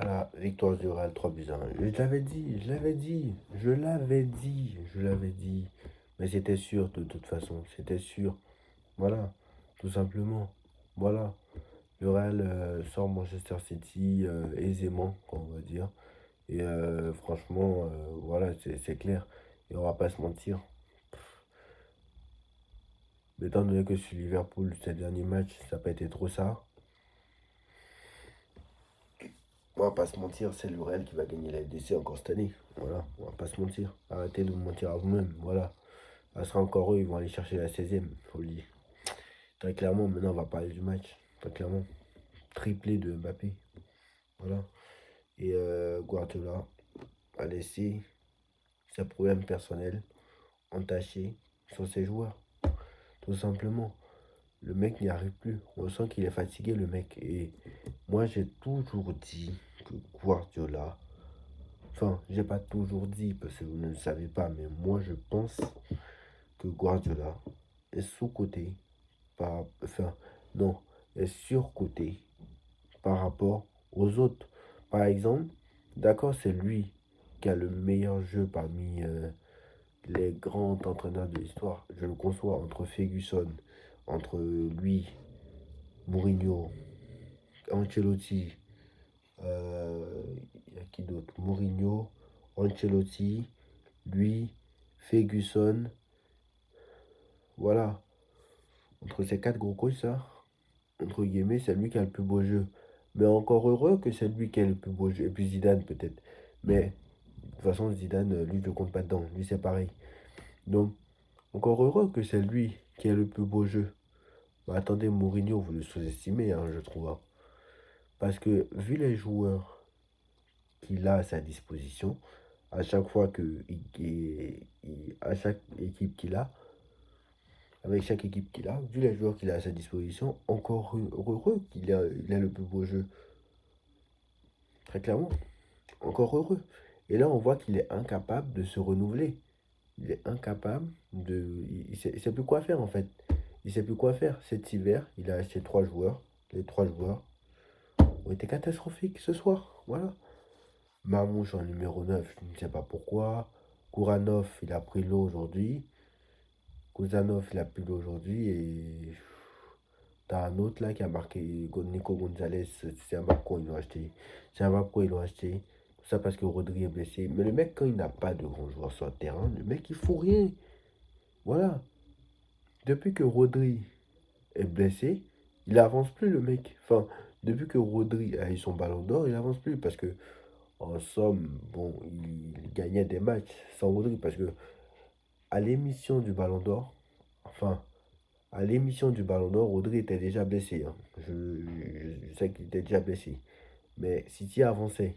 Voilà, victoire du Real 3-1. Je l'avais dit, je l'avais dit, je l'avais dit, je l'avais dit. Mais c'était sûr de toute façon, c'était sûr. Voilà, tout simplement. Voilà, le Real sort Manchester City aisément, on va dire. Et franchement, voilà, c'est clair. Et on va pas se mentir. Mais étant donné que sur Liverpool, ces derniers matchs, ça n'a pas été trop ça. On va pas se mentir, c'est le Real qui va gagner la LDC encore cette année. Voilà, on va pas se mentir. Arrêtez de vous mentir à vous-même. Voilà. Ça sera encore eux, ils vont aller chercher la 16e, faut le dire. Très clairement, maintenant on va parler du match. Très clairement. Triplé de Mbappé. Voilà. Et Guardiola a laissé ses problèmes personnels entachés sur ses joueurs. Tout simplement. Le mec n'y arrive plus. On sent qu'il est fatigué, le mec. Et moi, j'ai toujours dit que Guardiola. Enfin, j'ai pas toujours dit parce que vous ne le savez pas, mais moi, je pense que Guardiola est sous-coté enfin, non, est surcoté par rapport aux autres. Par exemple, d'accord, c'est lui qui a le meilleur jeu parmi les grands entraîneurs de l'histoire. Je le conçois entre Ferguson, entre lui, Mourinho, Ancelotti, il y a qui d'autre? Mourinho, Ancelotti, lui, Ferguson, voilà. Entre ces quatre gros coachs, ça, entre guillemets, c'est lui qui a le plus beau jeu. Mais encore heureux que c'est lui qui a le plus beau jeu. Et puis Zidane, peut-être. Mais de toute façon, Zidane, lui, je ne compte pas dedans. Lui, c'est pareil. Donc, encore heureux que c'est lui qui a le plus beau jeu. Mais attendez, Mourinho, vous le sous-estimez, hein, je trouve, hein. Parce que, vu les joueurs qu'il a à sa disposition, à chaque fois que, à chaque équipe qu'il a, avec chaque équipe qu'il a, vu les joueurs qu'il a à sa disposition, encore heureux qu'il a le plus beau jeu. Très clairement. Encore heureux. Et là, on voit qu'il est incapable de se renouveler. Il est incapable de. Il sait plus quoi faire en fait. Il sait plus quoi faire. Cet hiver, il a acheté trois joueurs. Les trois joueurs ont été catastrophiques ce soir. Voilà. Marmouche en numéro 9, je ne sais pas pourquoi. Kouranov, il a pris l'eau aujourd'hui. Kouzanov, il a pris l'eau aujourd'hui. Et t'as un autre là qui a marqué Nico Gonzalez. C'est un Marco, ils l'ont acheté. C'est un Marco, ils l'ont acheté. Tout ça parce que Rodri est blessé. Mais le mec, quand il n'a pas de grands joueurs sur le terrain, le mec, il fout rien. Voilà. Depuis que Rodri est blessé, il avance plus, le mec. Enfin, depuis que Rodri a eu son ballon d'or, il avance plus. Parce que, en somme, bon, il gagnait des matchs sans Rodri. Parce que, à l'émission du ballon d'or, enfin, à l'émission du Ballon d'Or, Rodri était déjà blessé, hein. Je sais qu'il était déjà blessé. Mais City avançait.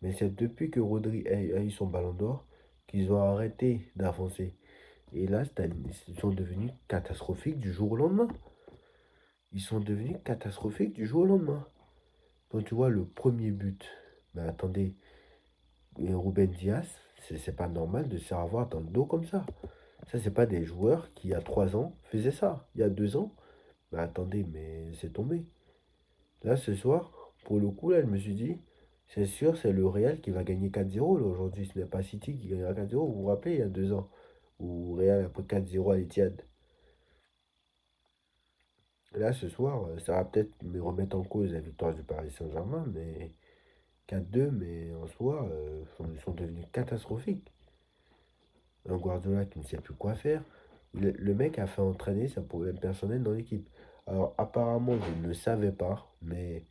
Mais c'est depuis que Rodri a eu son Ballon d'Or qu'ils ont arrêté d'avancer. Et là, ils sont devenus catastrophiques du jour au lendemain. Ils sont devenus catastrophiques du jour au lendemain. Quand tu vois le premier but, mais attendez, Ruben Dias, c'est pas normal de se faire avoir dans le dos comme ça. Ça, c'est pas des joueurs qui, il y a 3 ans, faisaient ça. Il y a 2 ans, mais attendez, mais c'est tombé. Là, ce soir, pour le coup, là, je me suis dit, c'est sûr, c'est le Real qui va gagner 4-0 là, aujourd'hui. Ce n'est pas City qui gagnera 4-0. Vous vous rappelez, il y a 2 ans, où Real a pris 4-0 à l'Etihad. Là, ce soir, ça va peut-être me remettre en cause la victoire du Paris Saint-Germain, mais 4-2, mais en soi, ils sont devenus catastrophiques. Un Guardiola qui ne sait plus quoi faire. Le mec a fait entraîner ses problèmes personnels dans l'équipe. Alors, apparemment, je ne le savais pas, mais.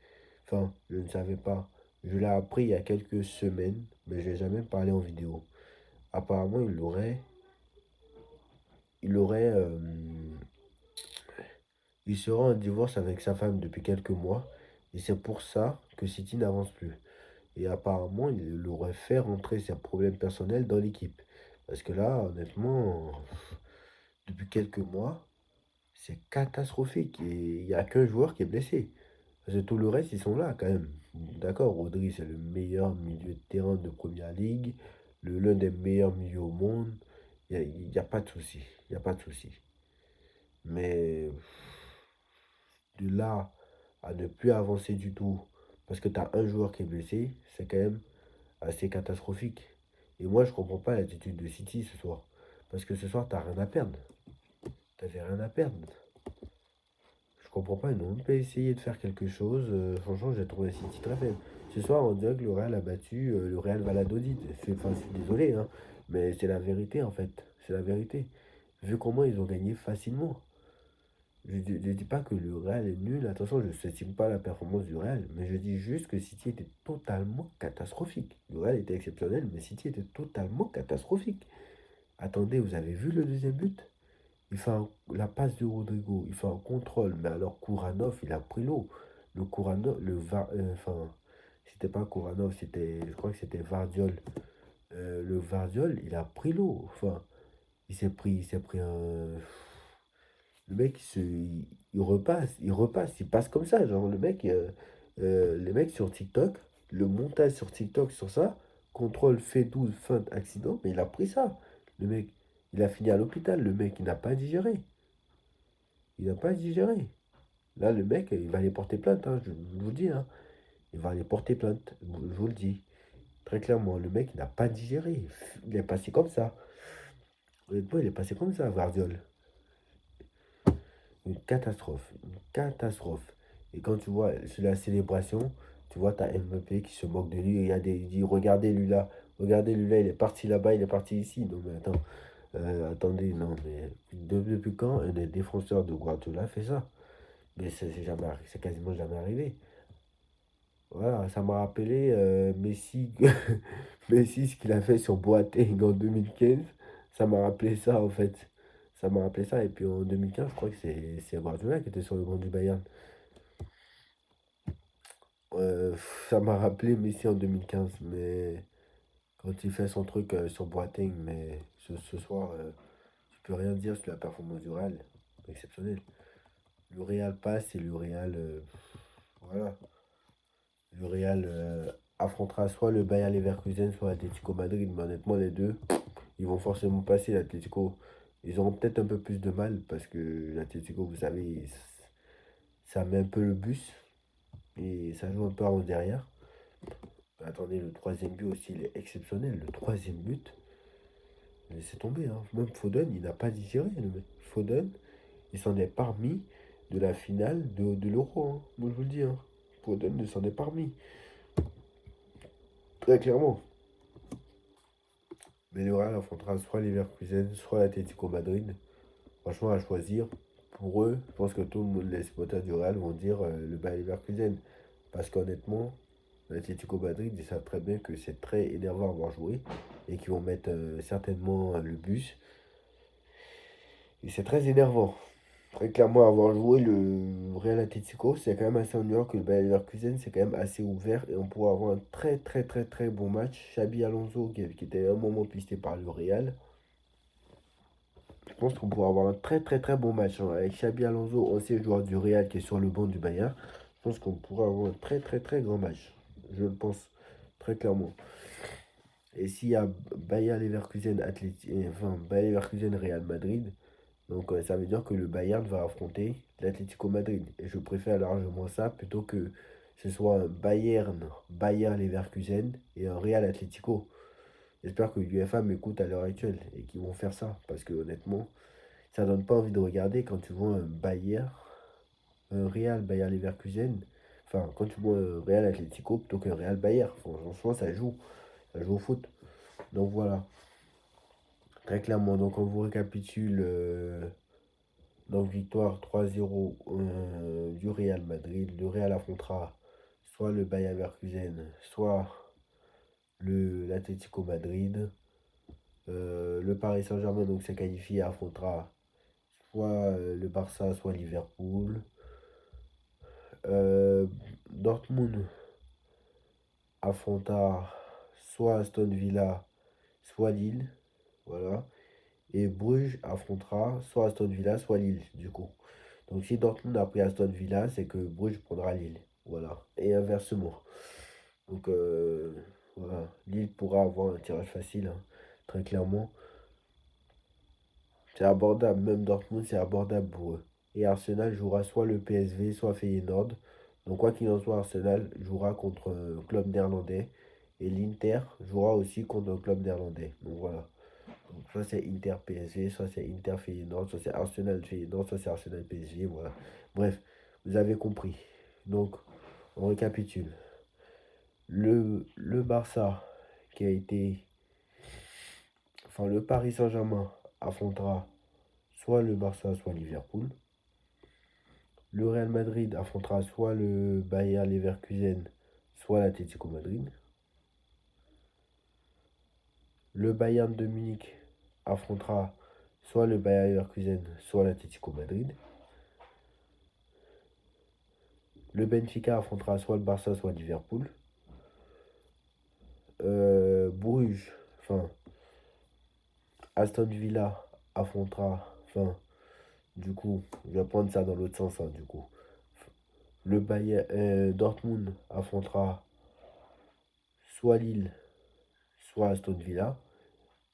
Enfin, je ne savais pas. Je l'ai appris il y a quelques semaines, mais je n'ai jamais parlé en vidéo. Apparemment, il serait en divorce avec sa femme depuis quelques mois, et c'est pour ça que City n'avance plus. Et apparemment, il aurait fait rentrer ses problèmes personnels dans l'équipe. Parce que là, honnêtement, depuis quelques mois, c'est catastrophique. Et il n'y a qu'un joueur qui est blessé. Parce que tout le reste, ils sont là quand même. D'accord, Rodri, c'est le meilleur milieu de terrain de Première Ligue, l'un des meilleurs milieux au monde. Il y a pas de souci. Il n'y a pas de souci. Mais de là à ne plus avancer du tout, Parce que tu as un joueur qui est blessé, c'est quand même assez catastrophique. Et moi, je comprends pas l'attitude de City ce soir. Parce que ce soir, t'as rien à perdre. T'avais rien à perdre. Je comprends pas, ils n'ont même pas essayé de faire quelque chose. Franchement, j'ai trouvé City très faible. Ce soir, on dirait que le Real a battu le Real Valladolid. Enfin, je suis désolé, hein, mais c'est la vérité en fait. C'est la vérité. Vu comment ils ont gagné facilement. Je dis pas que le Real est nul, attention, je ne sous-estime pas la performance du Real, mais je dis juste que City était totalement catastrophique. Le Real était exceptionnel, mais City était totalement catastrophique. Attendez, vous avez vu le deuxième but? La passe de Rodrigo, il fait un contrôle, mais alors Kouranov, il a pris l'eau. Le Kouranov, c'était pas Kouranov, je crois que c'était Vardiol. Le Vardiol, il a pris l'eau. Enfin, il s'est pris un. Le mec, il repasse, il passe comme ça. Genre, les mecs sur TikTok, le montage sur TikTok sur ça, contrôle fait 12 feinte, accident, mais il a pris ça. Le mec, il a fini à l'hôpital. Le mec, il n'a pas digéré. Il n'a pas digéré. Là, le mec, il va aller porter plainte, hein, je vous le dis. Hein. Il va aller porter plainte, je vous le dis. Très clairement, le mec, il n'a pas digéré. Il est passé comme ça. Honnêtement, il est passé comme ça, Vardiol. Une catastrophe. Une catastrophe. Et quand tu vois sur la célébration, tu vois, t'as Mbappé qui se moque de lui. Il dit, regardez lui là, il est parti là-bas, il est parti ici. Non mais attends, attendez, non mais depuis quand un des défenseurs de Guardiola fait ça? Mais c'est quasiment jamais arrivé. Voilà, ça m'a rappelé Messi, Messi, ce qu'il a fait sur Boateng en 2015. Ça m'a rappelé ça, en fait. Ça m'a rappelé ça. Et puis en 2015, je crois que c'est Guardiola qui était sur le banc du Bayern. Ça m'a rappelé Messi en 2015. Mais quand il fait son truc sur Boateng, mais ce soir, tu peux rien dire sur la performance du Real. Exceptionnel. Le Real passe et le Real. Voilà. Le Real affrontera soit le Bayer Leverkusen, soit l'Atlético Madrid. Mais honnêtement, les deux, ils vont forcément passer. L'Atlético, ils auront peut-être un peu plus de mal parce que l'Atlético, vous savez, ça met un peu le bus et ça joue un peu en derrière. Attendez, le troisième but aussi, il est exceptionnel. Le troisième but, laissez tomber. Hein. Même Foden, il n'a pas digéré. Le mec. Foden, il s'en est parmi de la finale de l'Euro. Hein. Moi, je vous le dis. Hein. Foden ne s'en est parmi. Très clairement. Mais le Real affrontera soit Leverkusen, soit l'Atlético Madrid. Franchement, à choisir, pour eux, je pense que tout le monde, les supporters du Real vont dire le Bayer Leverkusen. Parce qu'honnêtement, l'Atlético Madrid, ils savent très bien que c'est très énervant à voir jouer et qu'ils vont mettre certainement le bus. Et c'est très énervant. Très clairement, avoir joué le Real Atlético, c'est quand même assez ennuyant que le Bayer Leverkusen, c'est quand même assez ouvert et on pourrait avoir un très très très très bon match. Xabi Alonso, qui était à un moment pisté par le Real, je pense qu'on pourra avoir un très très très bon match hein. Avec Xabi Alonso, ancien joueur du Real qui est sur le banc du Bayern. Je pense qu'on pourra avoir un très très très grand match. Je le pense très clairement. Et s'il y a Bayer Leverkusen Real Madrid, donc ça veut dire que le Bayern va affronter l'Atlético Madrid. Et je préfère largement ça plutôt que ce soit un Bayer Leverkusen et un Real Atlético. J'espère que l'UEFA m'écoute à l'heure actuelle et qu'ils vont faire ça. Parce que honnêtement, ça donne pas envie de regarder quand tu vois un Real Bayer Leverkusen. Enfin, quand tu vois un Real Atlético plutôt qu'un Real Bayer. Franchement, ça joue au foot. Donc voilà, très clairement. Donc on vous récapitule. Donc victoire 3-0 du Real Madrid. Le Real affrontera soit le Bayer Leverkusen, soit l'Atlético Madrid. Le Paris Saint-Germain donc s'est qualifié affrontera soit le Barça, soit Liverpool. Dortmund affronta soit Aston Villa, soit Lille. Voilà. Et Bruges affrontera soit Aston Villa, soit Lille, du coup. Donc si Dortmund a pris Aston Villa, c'est que Bruges prendra Lille. Voilà. Et inversement. Donc voilà. Lille pourra avoir un tirage facile, hein, très clairement. C'est abordable. Même Dortmund, c'est abordable pour eux. Et Arsenal jouera soit le PSV, soit Feyenoord. Donc quoi qu'il en soit, Arsenal jouera contre un club néerlandais et l'Inter jouera aussi contre un club néerlandais. Donc voilà. Donc soit c'est Inter PSG, soit c'est Inter Feyenoord, soit c'est Arsenal Feyenoord, soit c'est Arsenal PSG, voilà. Bref, vous avez compris. Donc on récapitule. Le Barça qui a été... Enfin le Paris Saint-Germain affrontera soit le Barça, soit Liverpool. Le Real Madrid affrontera soit le Bayer Leverkusen, soit l'Atlético Madrid. Le Bayern de Munich affrontera soit le Bayer Leverkusen, soit l'Atlético Madrid. Le Benfica affrontera soit le Barça, soit Liverpool. Bruges, enfin, Aston Villa affrontera, enfin, du coup, je vais prendre ça dans l'autre sens, hein, du coup. Le Bayern, Dortmund affrontera soit Lille, soit Aston Villa.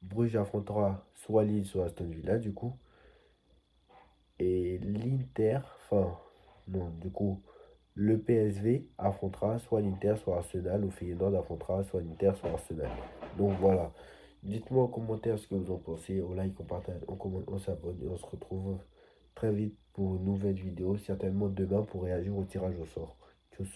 Bruges affrontera soit Lille, soit Aston Villa, du coup. Et l'Inter, enfin, non, du coup, le PSV affrontera soit l'Inter, soit Arsenal, ou Feyenoord affrontera soit l'Inter, soit Arsenal. Donc voilà. Dites-moi en commentaire ce que vous en pensez. On like, on partage, on commente, on s'abonne et on se retrouve très vite pour une nouvelle vidéo, certainement demain pour réagir au tirage au sort. Tchuss.